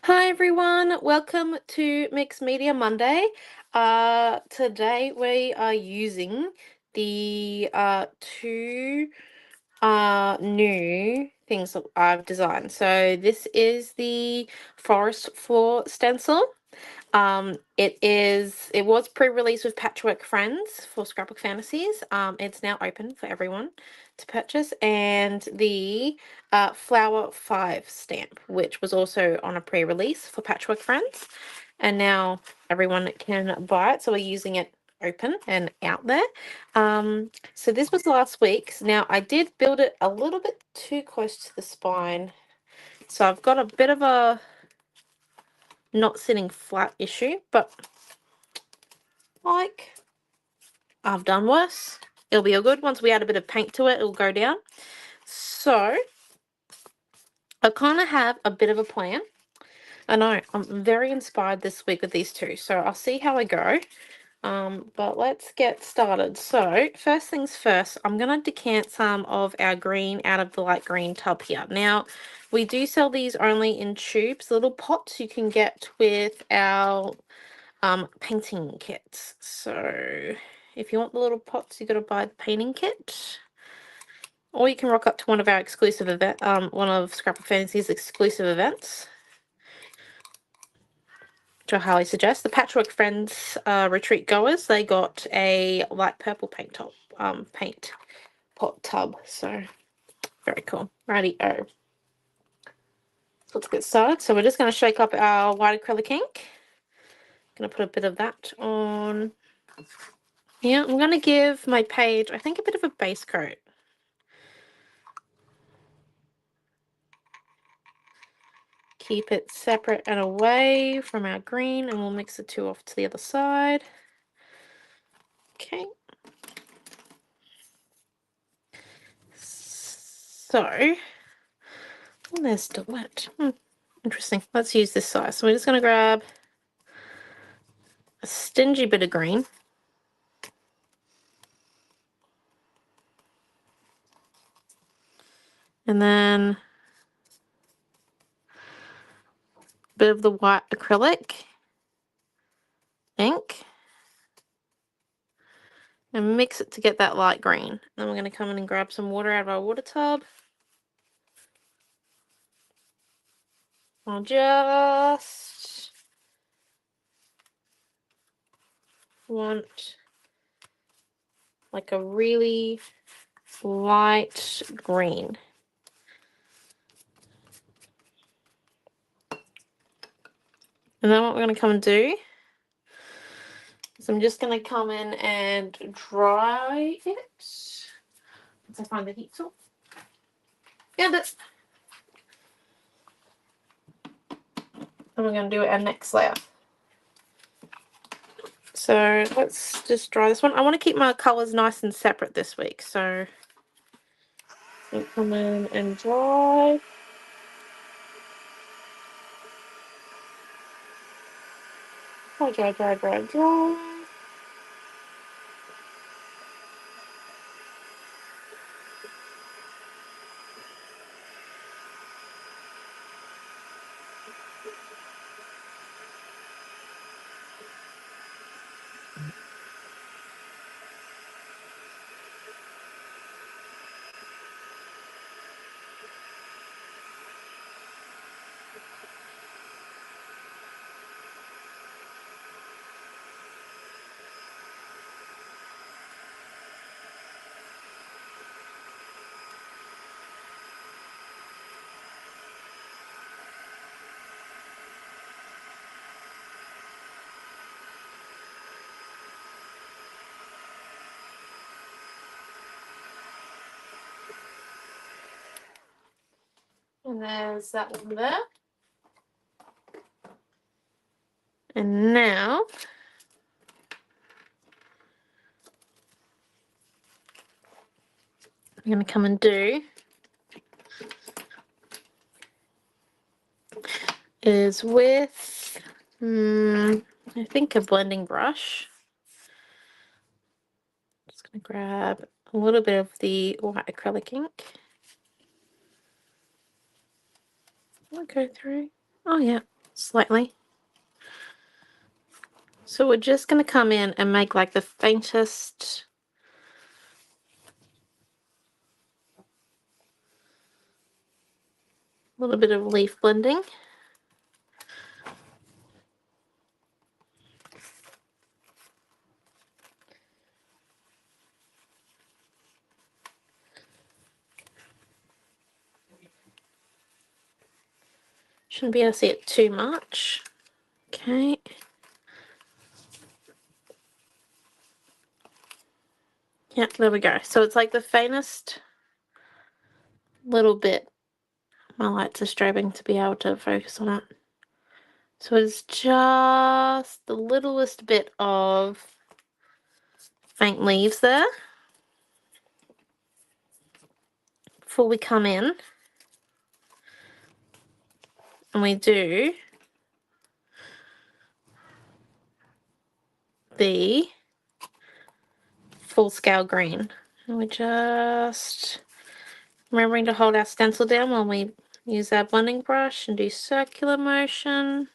Hi everyone, welcome to Mixed Media Monday. Today we are using the two new things that I've designed. So this is the forest floor stencil. It was pre-released with Patchwork Friends for Scrapbook Fantasies. It's now open for everyone to purchase, and the Flower 5 stamp, which was also on a pre-release for Patchwork Friends, and now everyone can buy it. So we're using it open and out there. So this was last week's. Now I did build it a little bit too close to the spine, so I've got a bit of a not sitting flat issue, but like I've done worse. It'll be all good. Once we add a bit of paint to it, it'll go down. So I kind of have a bit of a plan. I know I'm very inspired this week with these two, so I'll see how I go. But let's get started. So first things first, I'm gonna decant some of our green out of the light green tub here. Now we do sell these only in tubes, little pots you can get with our painting kits. So if you want the little pots, you got to buy the painting kit, or you can rock up to one of our exclusive one of Scrapbook Fantasies exclusive events, which I highly suggest. The Patchwork Friends retreat goers, they got a light purple paint pot tub. So very cool. Righty-o. Let's get started. So we're just going to shake up our white acrylic ink. Going to put a bit of that on. Yeah, I'm going to give my page, I think, a bit of a base coat. Keep it separate and away from our green, and we'll mix the two off to the other side. Okay. So, oh, there's still that. Interesting. Let's use this size. So we're just going to grab a stingy bit of green. And then a bit of the white acrylic ink. And mix it to get that light green. Then we're going to come in and grab some water out of our water tub. I'll just want like a really light green. And then what we're going to come and do is I'm just going to come in and dry it. Once I find the heat tool. Found it. And we're going to do our next layer. So let's just dry this one. I want to keep my colours nice and separate this week. So I'll come in and dry. Dry, dry, dry, dry. And there's that one there. And now I'm going to come and do is with, I think, a blending brush. Just going to grab a little bit of the white acrylic ink. Will it go through? Oh, yeah. slightly. So we're just going to come in and make like the faintest little bit of leaf blending. Shouldn't be able to see it too much. Okay. Yeah, there we go. So it's like the faintest little bit. My lights are striving to be able to focus on it. So it's just the littlest bit of faint leaves there before we come in and we do the full scale green. And we just remembering to hold our stencil down when we use our blending brush and do circular motion.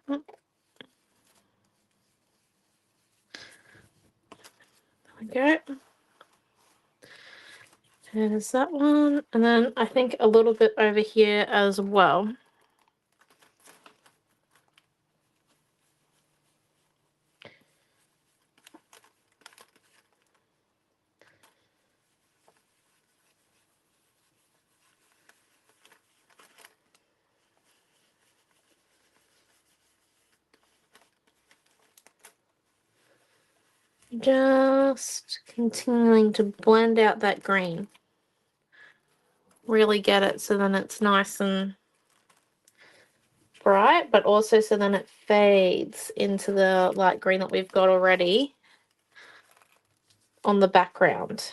There we go. There's that one. And then I think a little bit over here as well. Just continuing to blend out that green. Really get it so then it's nice and bright, but also so then it fades into the light green that we've got already on the background.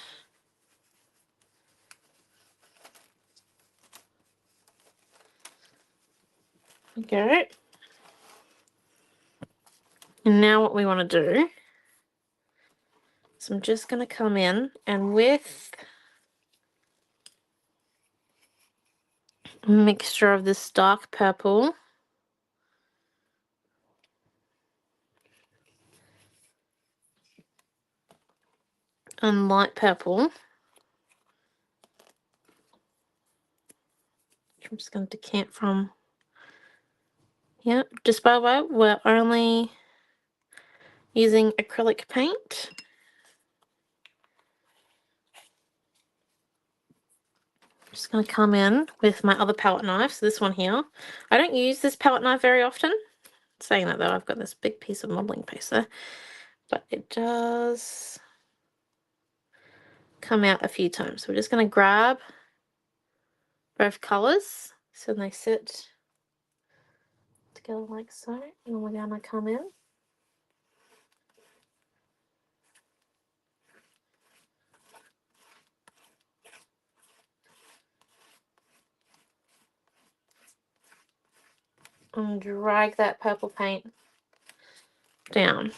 There we go. And now what we want to do is I'm just going to come in and with a mixture of this dark purple and light purple, which I'm just going to decant from. Yeah, just by the way, we're only using acrylic paint. Just going to come in with my other palette knife, so this one here. I don't use this palette knife very often. Saying that though, I've got this big piece of modelling paper, but it does come out a few times. So we're just going to grab both colours so they sit together like so, and then we're going to come in and drag that purple paint down.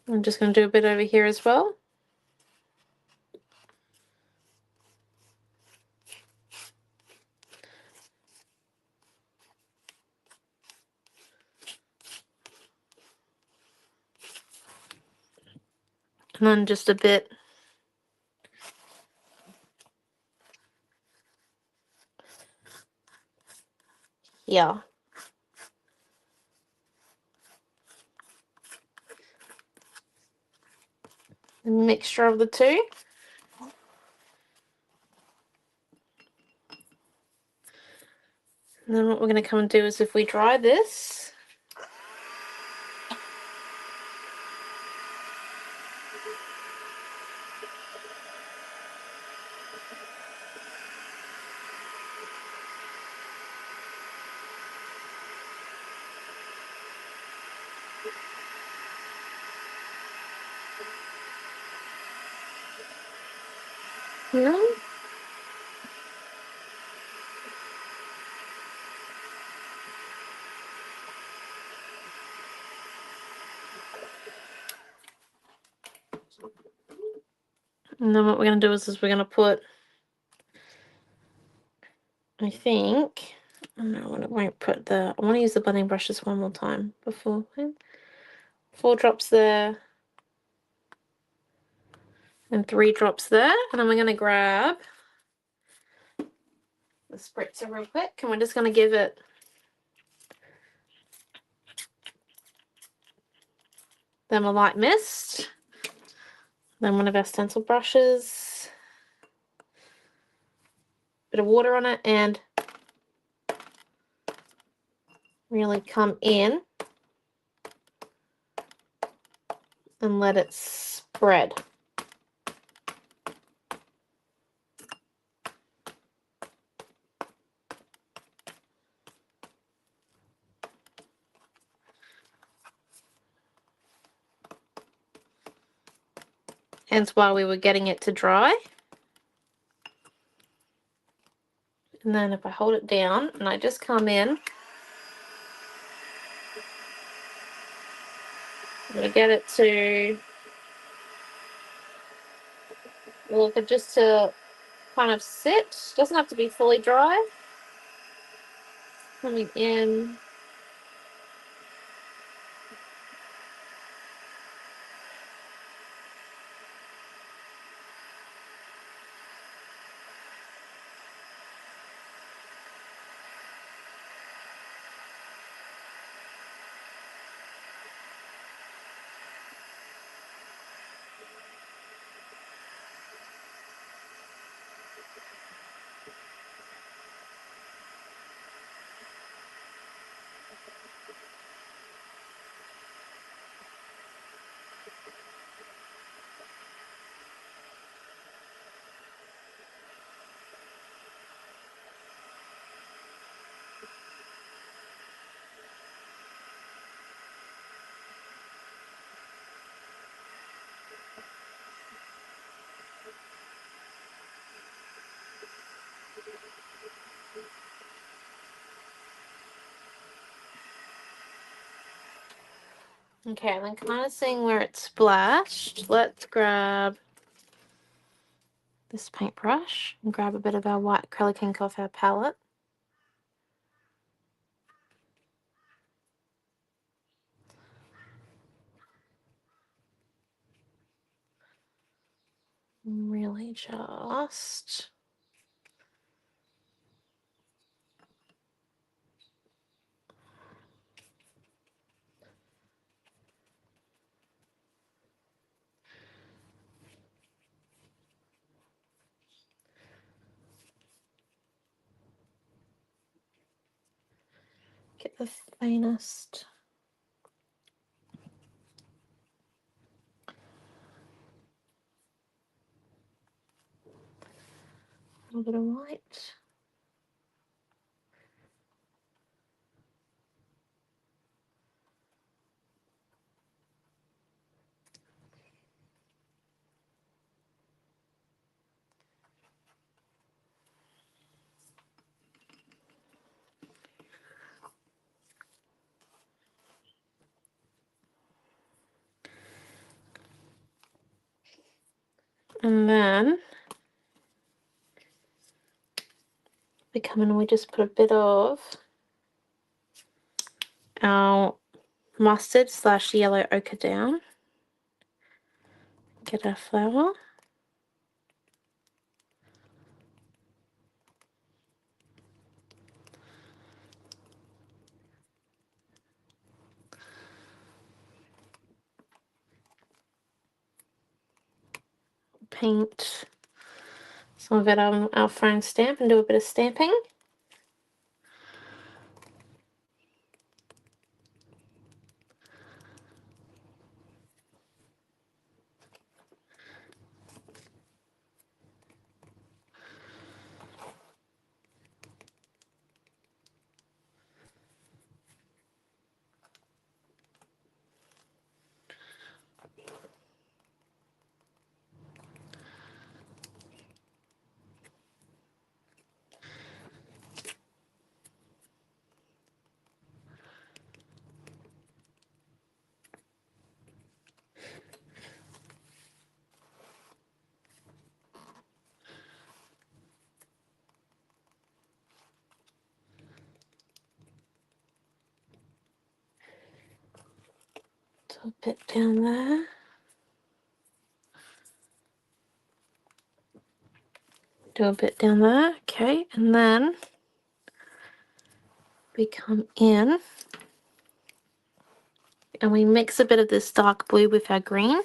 I'm just going to do a bit over here as well. And then just a bit here. A mixture of the two. And then what we're going to come and do is if we dry this, yeah. And then what we're going to do is we're going to put, I think, no, I won't put I want to use the blending brushes one more time before. 4 drops there. And 3 drops there. And then we're going to grab the spritzer real quick. And we're just going to give it then a light mist. Then one of our stencil brushes. Bit of water on it and really come in and let it spread. Hence why we were getting it to dry. And then if I hold it down and I just come in, I'm going to get it to look just to kind of sit. Doesn't have to be fully dry. Coming in. Okay, and then kind of seeing where it's splashed, let's grab this paintbrush and grab a bit of our white acrylic ink off our palette. Really just get the faintest little bit of white. And then we come in and we just put a bit of our mustard / yellow ochre down. Get our flower. Paint some of it on our foam stamp and do a bit of stamping. a bit down there. Do a bit down there, okay, and then we come in and we mix a bit of this dark blue with our green.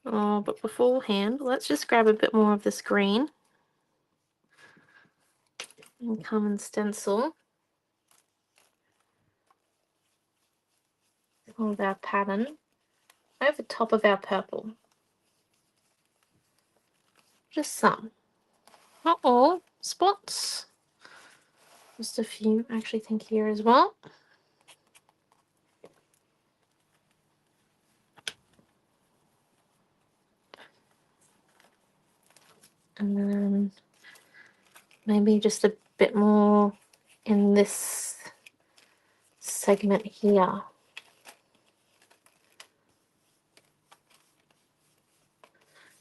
Oh, but beforehand, let's just grab a bit more of this green and come and stencil all of our pattern over top of our purple. Just some. Not all spots. Just a few, I actually think, here as well. And then maybe just a bit more in this segment here.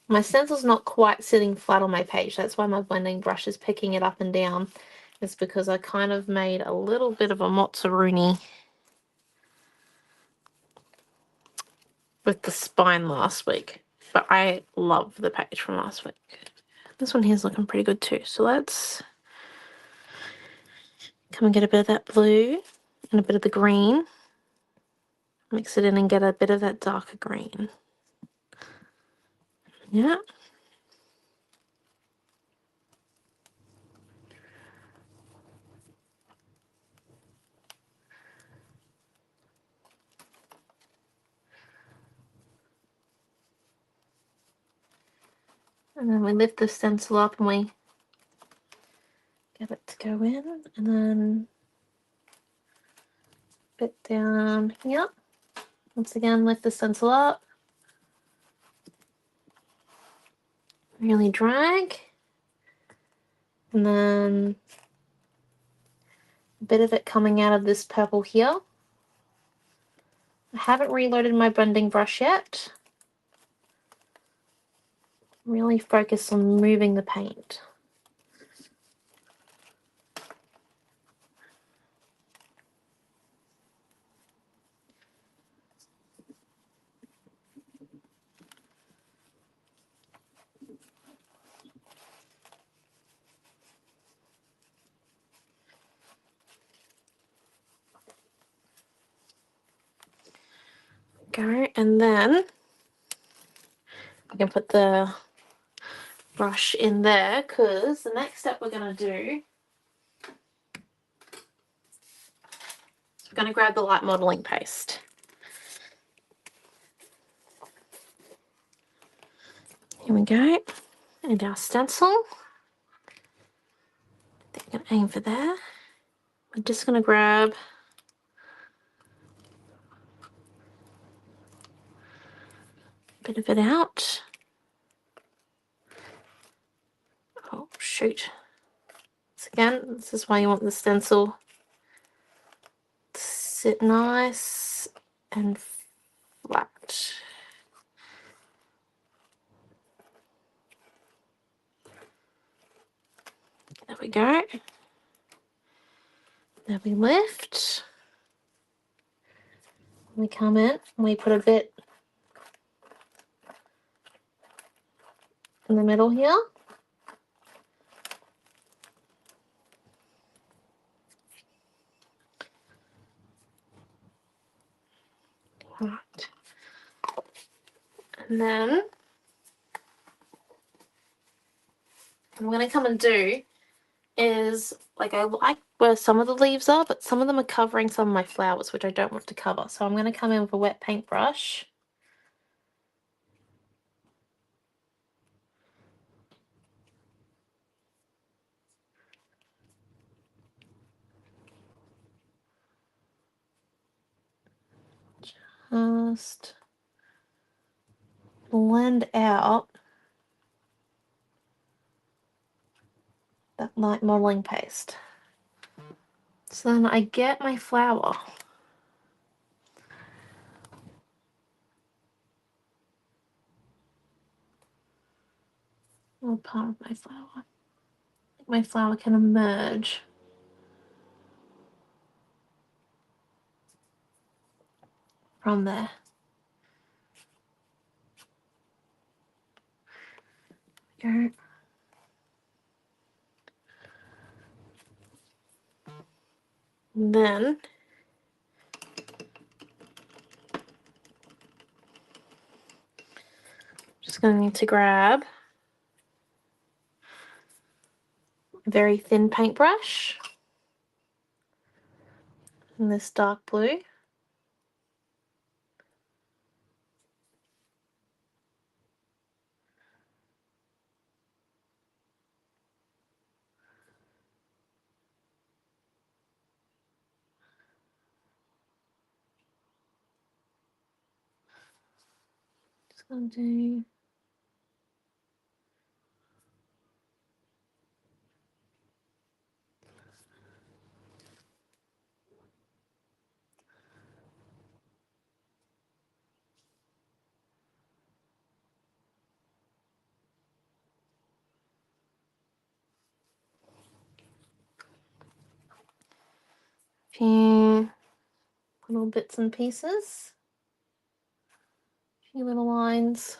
My stencil's not quite sitting flat on my page. That's why my blending brush is picking it up and down. It's because I kind of made a little bit of a mozzaroni with the spine last week. But I love the page from last week. This one here's looking pretty good too. So let's come and get a bit of that blue and a bit of the green. Mix it in and get a bit of that darker green. Yeah. And then we lift the stencil up and we get it to go in. And then a bit down here. Once again, lift the stencil up. Really drag. And then a bit of it coming out of this purple here. I haven't reloaded my blending brush yet. Really focus on moving the paint. Go, and then I can put the brush in there because the next step we're going to do is we're going to grab the light modeling paste. Here we go, and our stencil. I think I'm going to aim for there. I'm just going to grab a bit of it out. Oh, shoot. Once again, this is why you want the stencil to sit nice and flat. There we go. Now we lift. We come in and we put a bit in the middle here. Right. And then what I'm going to come and do is, like, I like where some of the leaves are, but some of them are covering some of my flowers, which I don't want to cover. So I'm going to come in with a wet paintbrush. Just blend out that light modeling paste. So then I get my flower. Or part of my flower. my flower can emerge. From there. Go. And then just going to need to grab a very thin paintbrush and this dark blue. Just going to do a few little bits and pieces, a few little lines.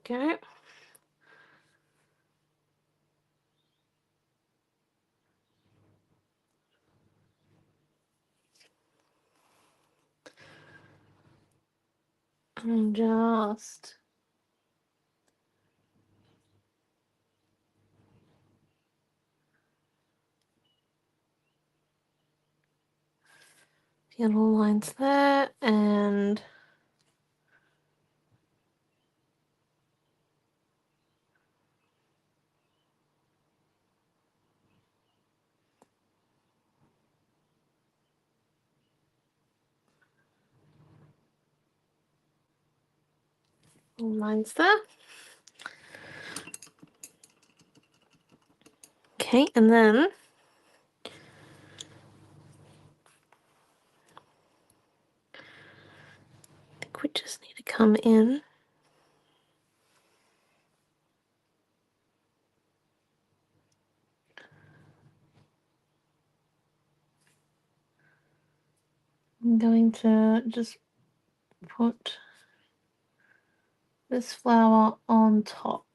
Okay. And just a few little lines there and lines there. Okay, and then I think we just need to come in I'm going to just put this flower on top.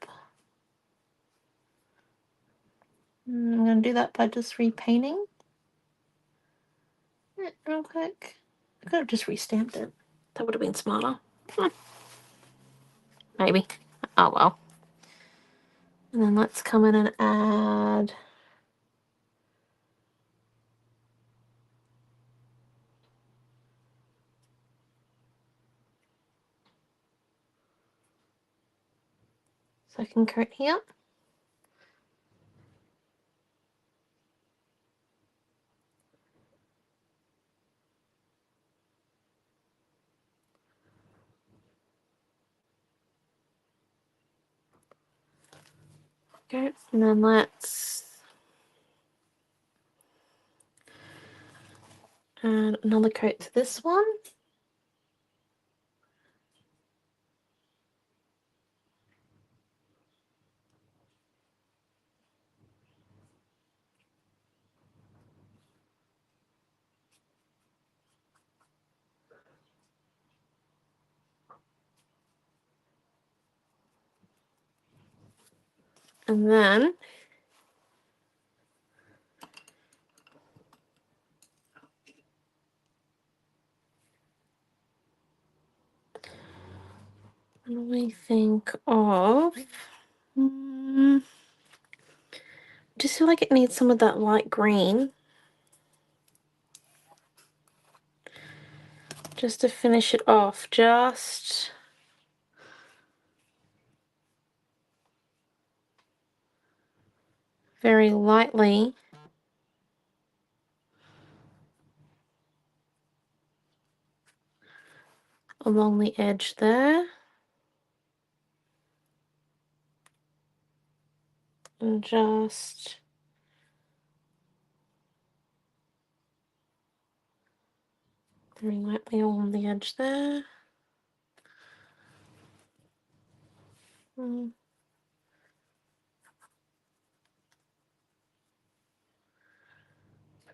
I'm going to do that by just repainting it real quick. I could have just restamped it. That would have been smarter. Maybe. Oh well. And then let's come in and add second coat here. Okay, and then let's add another coat to this one. And then what do we think of? Just feel like it needs some of that light green. Just to finish it off, just very lightly along the edge there. And just very lightly along the edge there.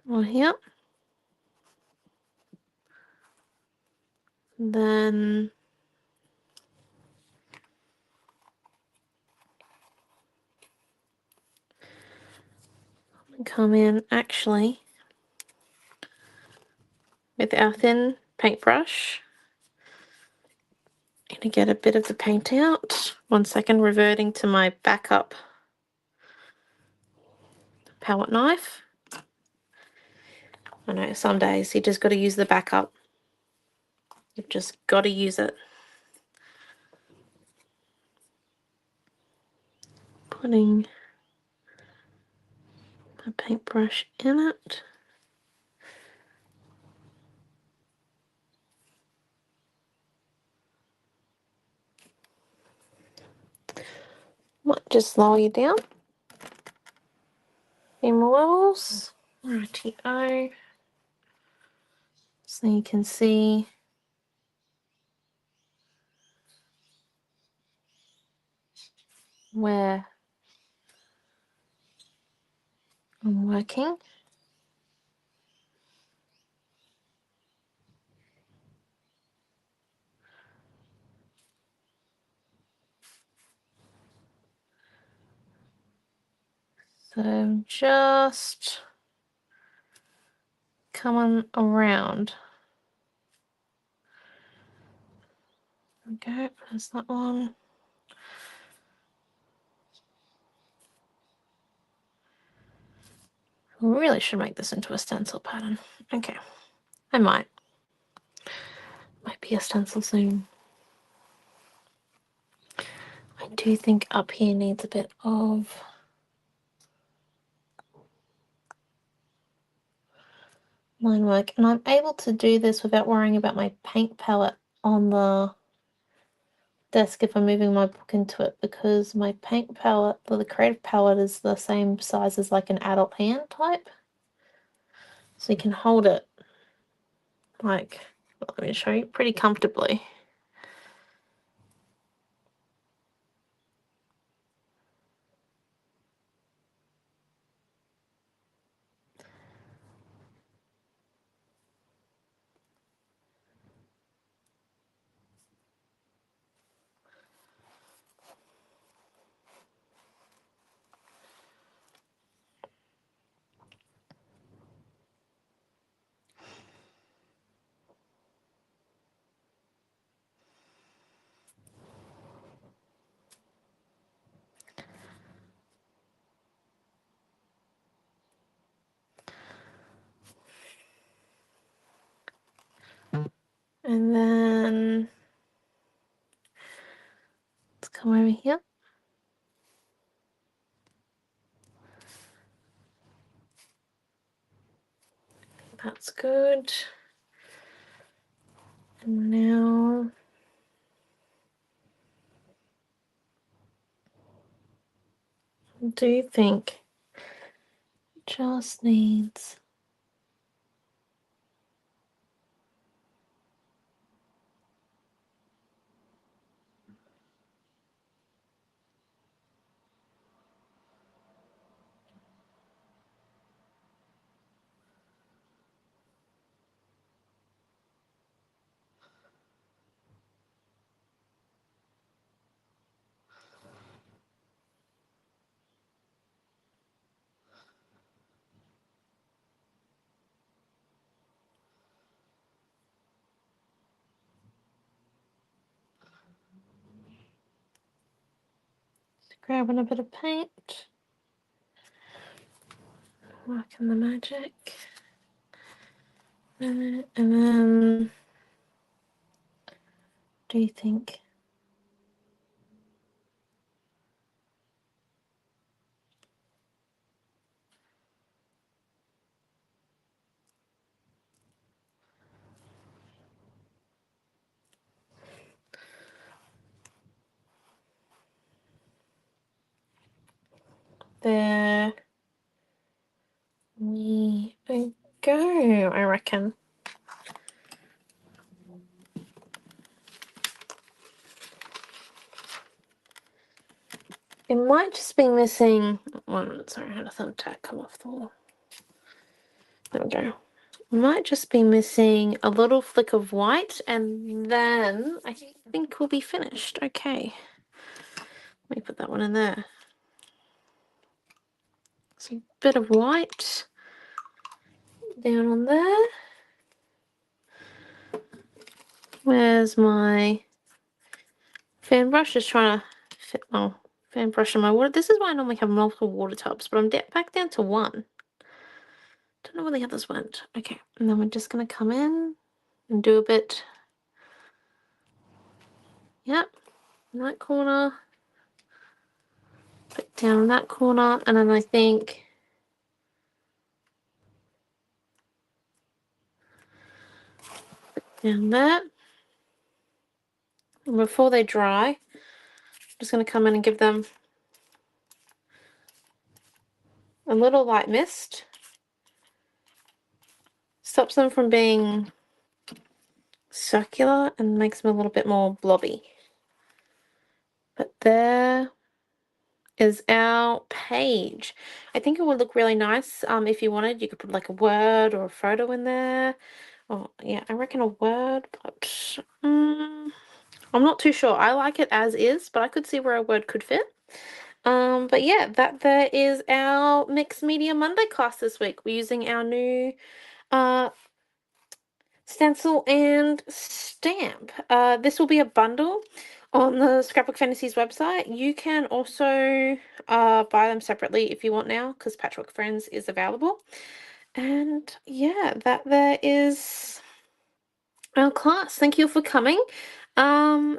Well, here. Then come in actually with our thin paintbrush. I'm going to get a bit of the paint out. 1 second, reverting to my backup palette knife. I know some days you just got to use the backup. You've just got to use it. Putting a paintbrush in it. Might just lower you down. A few more levels. Righty-o. So you can see where I'm working. So just coming around. Okay, there's that one. Really should make this into a stencil pattern. Okay, I might. Might be a stencil soon. I do think up here needs a bit of line work, and I'm able to do this without worrying about my paint palette on the desk if I'm moving my book into it, because my paint palette, the creative palette, is the same size as like an adult hand type. So you can hold it like, let me show you, pretty comfortably. And then let's come over here. That's good. And now I do think it just needs Grabbing a bit of paint. Working the magic. And then, what do you think? There we go, I reckon. It might just be missing one. Sorry, I had a thumbtack come off the wall. There we go. Might just be missing a little flick of white, and then I think we'll be finished. Okay. Let me put that one in there. So a bit of white down on there. Where's my fan brush? Just trying to fit my fan brush in my water. This is why I normally have multiple water tubs, but I'm back down to one. Don't know where the others went. Okay, and then we're just going to come in and do a bit. Yep, in that corner. Put down in that corner, and then I think down there. And before they dry, I'm just going to come in and give them a little light mist. Stops them from being circular and makes them a little bit more blobby. But there is our page. I think it would look really nice. If you wanted, you could put like a word or a photo in there. Oh yeah, I reckon a word, but I'm not too sure. I like it as is, but I could see where a word could fit. But yeah, there is our Mixed Media Monday class this week. We're using our new stencil and stamp. This will be a bundle on the Scrapbook Fantasies website. You can also buy them separately if you want now, because Patchwork Friends is available. And yeah, there is our class. Thank you for coming.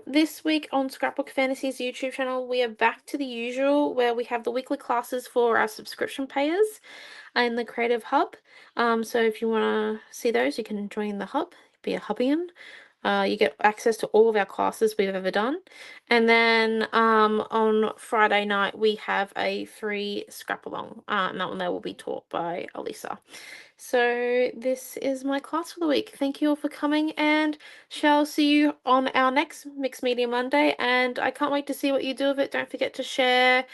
This week on Scrapbook Fantasies YouTube channel, we are back to the usual, where we have the weekly classes for our subscription payers in the Creative Hub. So if you want to see those, you can join the hub, be a Hubbian. You get access to all of our classes we've ever done. And then on Friday night, we have a free scrap along. And that one there will be taught by Alisa. So this is my class for the week. Thank you all for coming, and shall see you on our next Mixed Media Monday. And I can't wait to see what you do with it. Don't forget to share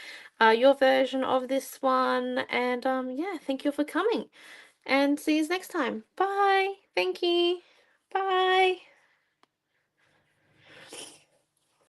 your version of this one. And yeah, thank you for coming, and see you next time. Bye. Thank you. Bye.